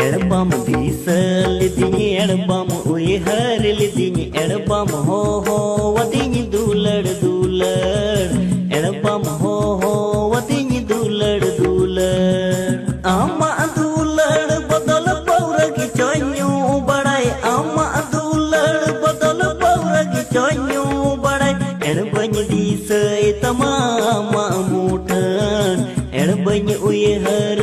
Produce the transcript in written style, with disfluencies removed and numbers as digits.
एड़बाम दीसल दिनी एड़बाम उयहर लिदिनी एड़बाम हो वदिनी दूलड़ दूलड़ एड़बाम हो वदिनी दूलड़ दूलड़ आमा दूलड़ बदल पौरगी चोन्यू बड़ाई आमा दूलड़ बदल पौरगी चोन्यू बड़ाई एड़बनी दीसई तमामा मुठन एड़बनी उयहर